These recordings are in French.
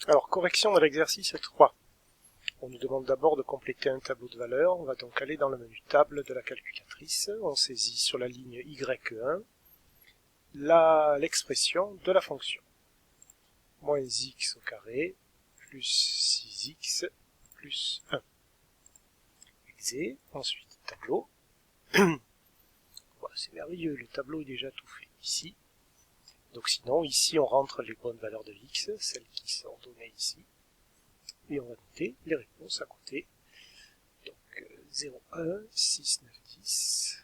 Alors, correction de l'exercice 3. On nous demande d'abord de compléter un tableau de valeurs. On va donc aller dans le menu table de la calculatrice. On saisit sur la ligne Y1 l'expression de la fonction. Moins x au carré plus 6x plus 1. Exé, ensuite tableau. Voilà, c'est merveilleux, le tableau est déjà tout fait ici. Donc sinon, ici on rentre les bonnes valeurs de x, celles qui sont données ici. Et on va noter les réponses à côté. Donc 0, 1, 6, 9, 10.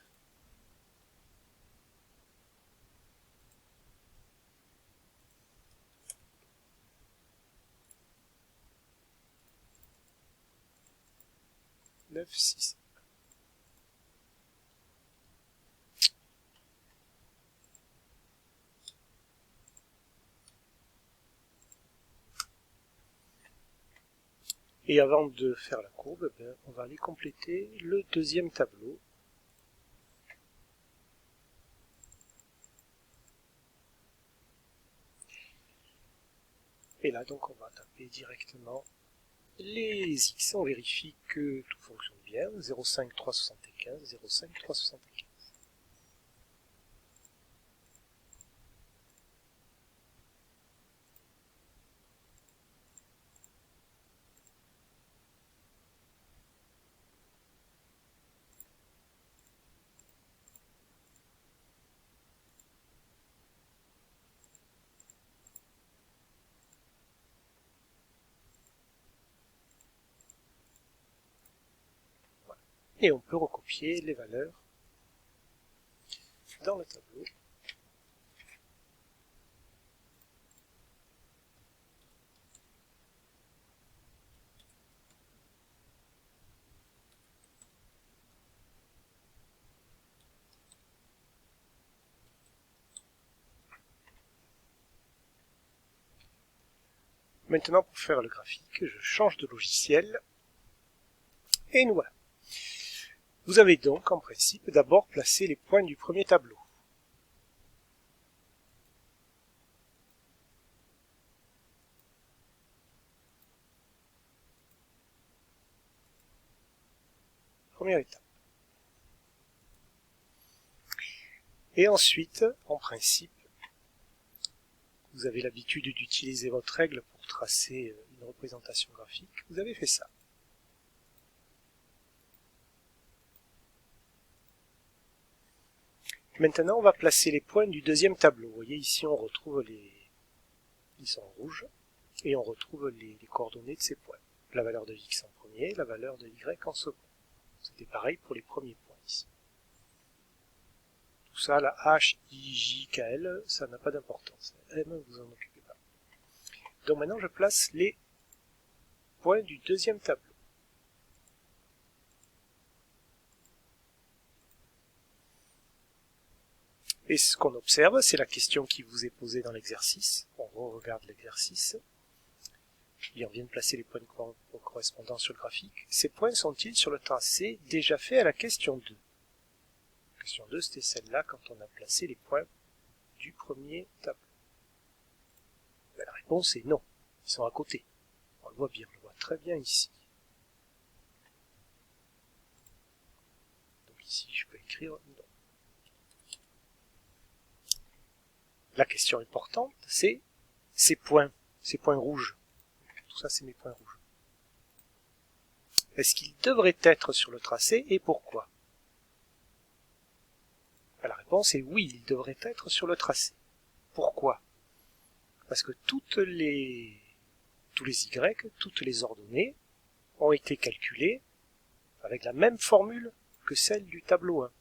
Neuf, 6. Et avant de faire la courbe, on va aller compléter le deuxième tableau. Et là, donc, on va taper directement les x. On vérifie que tout fonctionne bien. 0,5, 3,75, 0,5, 3,75. Et on peut recopier les valeurs dans le tableau. Maintenant, pour faire le graphique, je change de logiciel. Et nous voilà. Vous avez donc, en principe, d'abord placé les points du premier tableau. Première étape. Et ensuite, en principe, vous avez l'habitude d'utiliser votre règle pour tracer une représentation graphique. Vous avez fait ça. Maintenant, on va placer les points du deuxième tableau. Vous voyez, ici, on retrouve ils sont rouges, et on retrouve les coordonnées de ces points. La valeur de x en premier, la valeur de y en second. C'était pareil pour les premiers points ici. Tout ça, la h, i, j, k, l, ça n'a pas d'importance. M, vous en occupez pas. Donc maintenant, je place les points du deuxième tableau. Et ce qu'on observe, c'est la question qui vous est posée dans l'exercice. On regarde l'exercice. Et on vient de placer les points correspondants sur le graphique. Ces points sont-ils sur le tracé déjà fait à la question 2? La question 2, c'était celle-là quand on a placé les points du premier tableau. Ben, la réponse est non. Ils sont à côté. On le voit bien, on le voit très bien ici. Donc ici, je peux écrire non. La question importante, c'est ces points rouges. Tout ça, c'est mes points rouges. Est-ce qu'ils devraient être sur le tracé et pourquoi? La réponse est oui, ils devraient être sur le tracé. Pourquoi? Parce que tous les y, toutes les ordonnées ont été calculées avec la même formule que celle du tableau 1.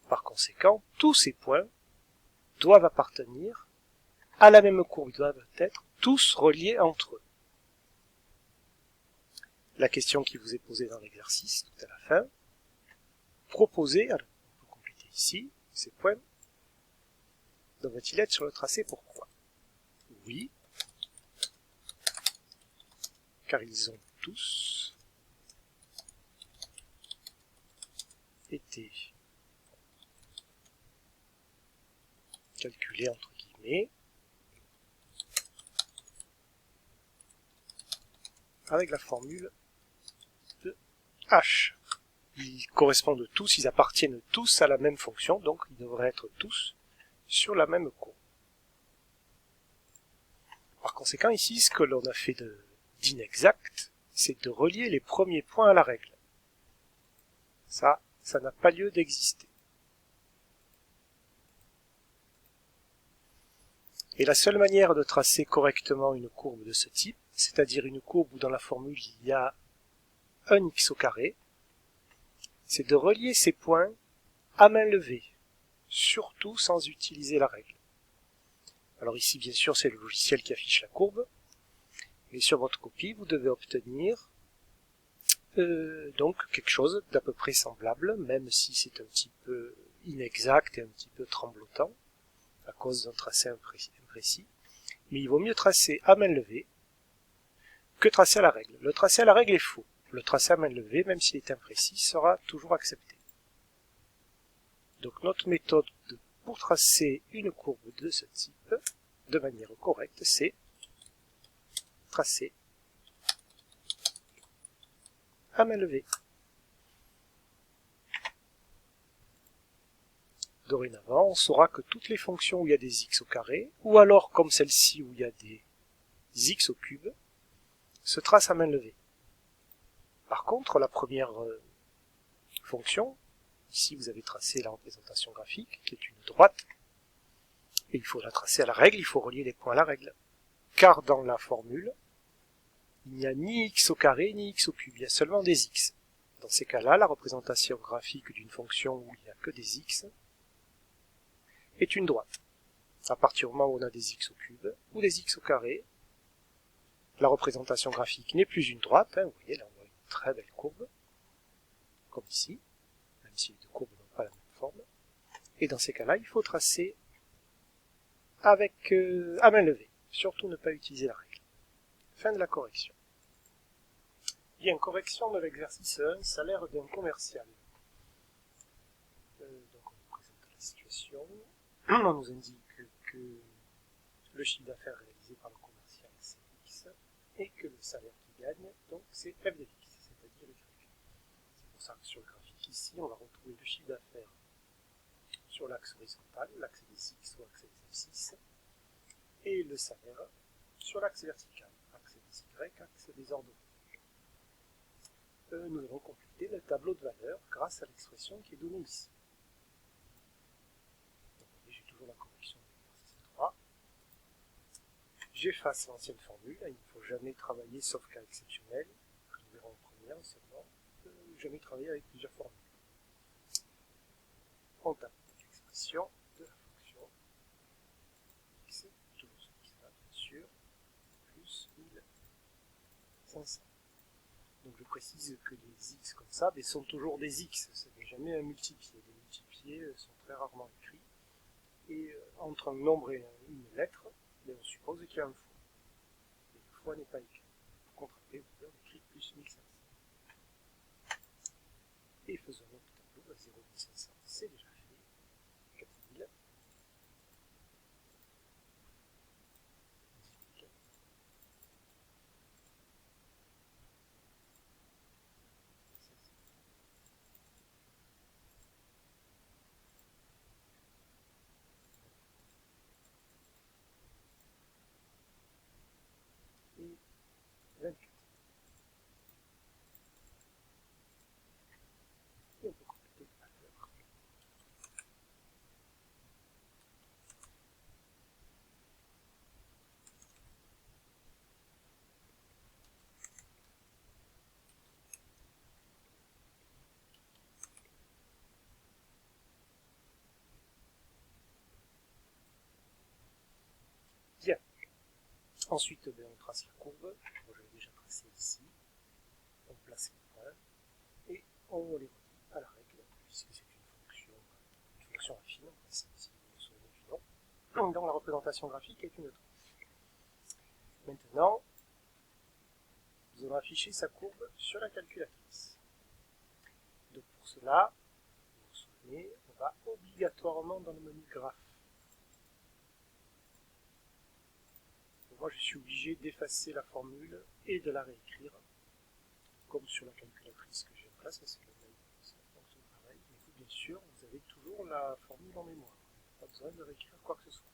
Par conséquent, tous ces points doivent appartenir à la même courbe, ils doivent être tous reliés entre eux. La question qui vous est posée dans l'exercice, tout à la fin, proposez, alors on peut compléter ici, ces points, devraient-ils être sur le tracé, pourquoi? Oui, car ils ont tous été calculés entre guillemets avec la formule de h. Ils correspondent tous, ils appartiennent tous à la même fonction, donc ils devraient être tous sur la même courbe. Par conséquent, ici, ce que l'on a fait d'inexact, c'est de relier les premiers points à la règle. Ça n'a pas lieu d'exister. Et la seule manière de tracer correctement une courbe de ce type, c'est-à-dire une courbe où dans la formule il y a un x au carré, c'est de relier ces points à main levée, surtout sans utiliser la règle. Alors ici, bien sûr, c'est le logiciel qui affiche la courbe, mais sur votre copie, vous devez obtenir donc quelque chose d'à peu près semblable, même si c'est un petit peu inexact et un petit peu tremblotant, à cause d'un tracé imprécis. Mais il vaut mieux tracer à main levée que tracer à la règle. Le tracé à la règle est faux. Le tracé à main levée, même s'il est imprécis, sera toujours accepté. Donc notre méthode pour tracer une courbe de ce type, de manière correcte, c'est tracer à main levée. Dorénavant, on saura que toutes les fonctions où il y a des x au carré, ou alors comme celle-ci où il y a des x au cube, se tracent à main levée. Par contre, la première fonction, ici vous avez tracé la représentation graphique, qui est une droite, et il faut la tracer à la règle, il faut relier les points à la règle. Car dans la formule, il n'y a ni x au carré ni x au cube, il y a seulement des x. Dans ces cas-là, la représentation graphique d'une fonction où il n'y a que des x est une droite. À partir du moment où on a des x au cube ou des x au carré, la représentation graphique n'est plus une droite, vous voyez là on a une très belle courbe, comme ici, même si les deux courbes n'ont pas la même forme, et dans ces cas-là il faut tracer avec à main levée, surtout ne pas utiliser la règle. Fin de la correction. Bien, correction de l'exercice 1, salaire d'un commercial. Donc on nous présente la situation, on nous indique que le chiffre d'affaires réalisé par le commercial c'est X, et que le salaire qu'il gagne, donc c'est f de X, c'est-à-dire Y. C'est pour ça que sur le graphique ici, on va retrouver le chiffre d'affaires sur l'axe horizontal, l'axe des X ou l'axe des F6, et le salaire sur l'axe vertical, axe des Y, axe des ordonnées. Nous allons compléter le tableau de valeur grâce à l'expression qui est donnée ici. Donc, j'ai toujours la correction de l'exercice 3. J'efface l'ancienne formule, il ne faut jamais travailler sauf cas exceptionnel, que nous verrons en première seulement, jamais travailler avec plusieurs formules. On tape l'expression de la fonction x, toujours ce x-là bien sûr, plus 1500. Donc je précise que les x comme ça sont toujours des x, ce n'est jamais un multiplié. Les multipliés sont très rarement écrits. Et entre un nombre et une lettre, on suppose qu'il y a un fois. Et le fois n'est pas écrit. Pour contracter, vous pouvez écrire plus 1500. Et faisons notre tableau à 0,500, c'est déjà fait. 4000. 10 000. Et 24. Et on peut compléter la valeur. Bien. Ensuite, on trace la courbe. Moi, je l'ai déjà tracée ici. On place les points et on les relie à la règle, puisque c'est une fonction affine, en principe, si vous vous souvenez du nom, dont la représentation graphique est une autre. Maintenant, nous allons afficher sa courbe sur la calculatrice. Donc pour cela, vous vous souvenez, on va obligatoirement dans le menu graphe. moi je suis obligé d'effacer la formule et de la réécrire, comme sur la calculatrice que j'ai en place, c'est le même, ça fonctionne pareil, mais bien sûr, vous avez toujours la formule en mémoire, pas besoin de réécrire quoi que ce soit.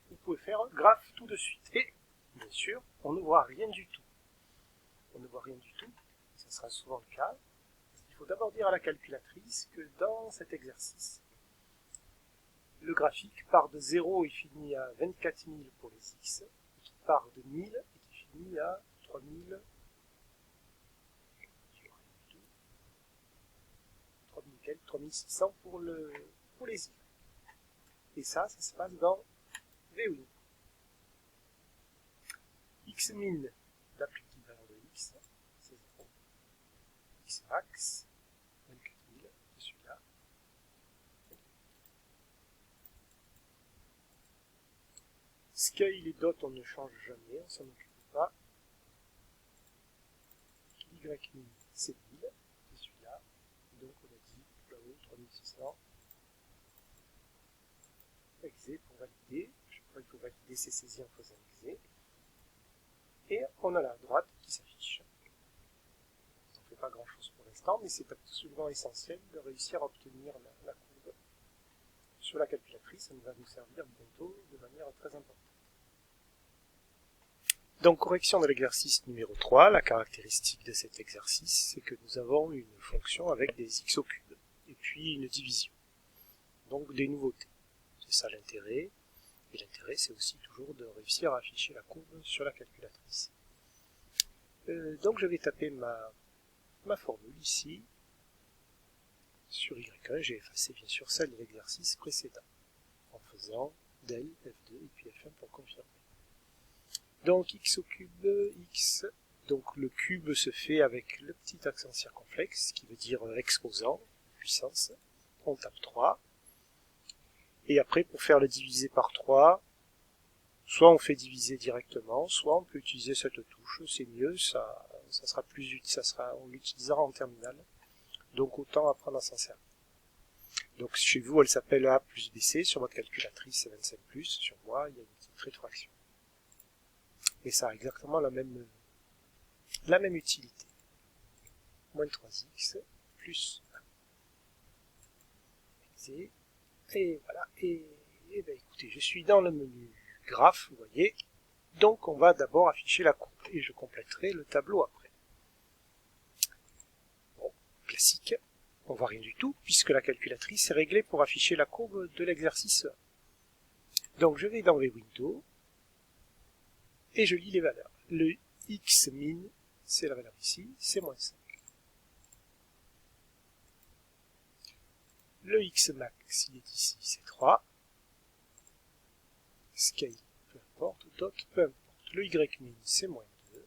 Vous pouvez faire graphe tout de suite, et bien sûr, on ne voit rien du tout. On ne voit rien du tout, ça sera souvent le cas. Il faut d'abord dire à la calculatrice que dans cet exercice, le graphique part de 0 et finit à 24 000 pour les x, et qui part de 1000 et qui finit à 3000, 3600 pour les y. Et ça se passe dans VWin. Xmin, l'équivalent de x, c'est 0. Xmax, 24 000, c'est celui-là. Scale et dot, on ne change jamais, on s'en occupe pas. Ymin, c'est 1000, c'est celui-là. Donc on a dit là-haut 3600. Exe pour valider. Je crois qu'il faut valider ces saisies en faisant exe. Et on a la droite qui s'affiche. Ça ne fait pas grand chose pour l'instant, mais c'est absolument essentiel de réussir à obtenir la courbe sur la calculatrice. Ça va nous servir bientôt de manière très importante. Donc, correction de l'exercice numéro 3, la caractéristique de cet exercice, c'est que nous avons une fonction avec des x au cube, et puis une division. Donc, des nouveautés. C'est ça l'intérêt. Et l'intérêt, c'est aussi toujours de réussir à afficher la courbe sur la calculatrice. Donc, je vais taper ma formule ici. Sur Y1, j'ai effacé bien sûr celle de l'exercice précédent, en faisant del F2 et puis F1 pour confirmer. Donc x au cube, x, donc le cube se fait avec le petit accent circonflexe, qui veut dire exposant, puissance. On tape 3. Et après, pour faire le diviser par 3, soit on fait diviser directement, soit on peut utiliser cette touche, c'est mieux, ça sera plus utile, on l'utilisera en terminale. Donc autant apprendre à s'en servir. Donc chez vous, elle s'appelle A plus BC, sur votre calculatrice c'est 25+, sur moi il y a une petite rétroaction. Et ça a exactement la même utilité. Moins 3x, plus 1. Et voilà, et ben écoutez, je suis dans le menu graphe, vous voyez, donc on va d'abord afficher la courbe, et je compléterai le tableau après. Bon, classique. On voit rien du tout, puisque la calculatrice est réglée pour afficher la courbe de l'exercice. Donc je vais dans les Windows, et je lis les valeurs. Le Xmin, c'est la valeur ici, c'est moins 5. Le Xmax, il est ici, c'est 3. Scale, peu importe, dot, peu importe. Le Ymin, c'est moins 2.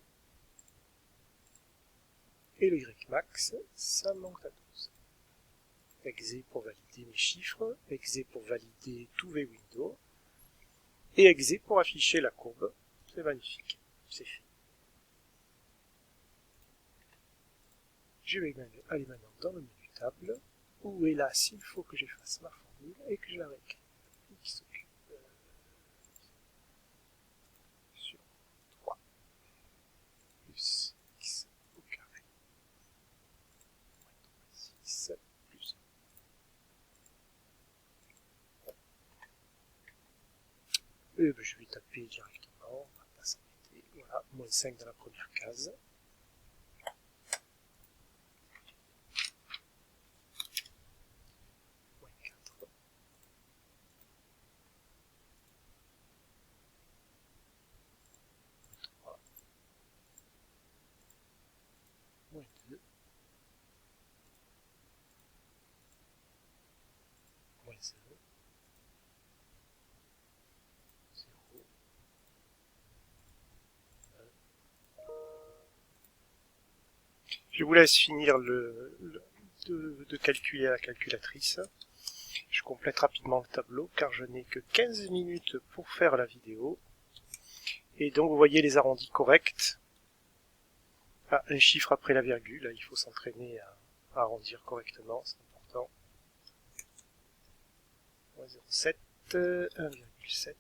Et le Ymax, ça monte à 12. Exe pour valider mes chiffres, exe pour valider tous les Windows, et exe pour afficher la courbe. C'est magnifique, c'est fait. Je vais aller maintenant dans le menu table, où est là s'il faut que j'efface ma formule et que je la réécrive. X s'occupe sur 3 plus x au carré moins 6 plus 1. Et je vais taper directement, on va pas s'embêter. Voilà, moins 5 dans la première case. Moins 2, moins 0, 0, 1. Je vous laisse finir de calculer à la calculatrice. Je complète rapidement le tableau car je n'ai que 15 minutes pour faire la vidéo. Et donc vous voyez les arrondis corrects. Ah, un chiffre après la virgule, là, il faut s'entraîner à arrondir correctement, c'est important. 0,7, 1,7.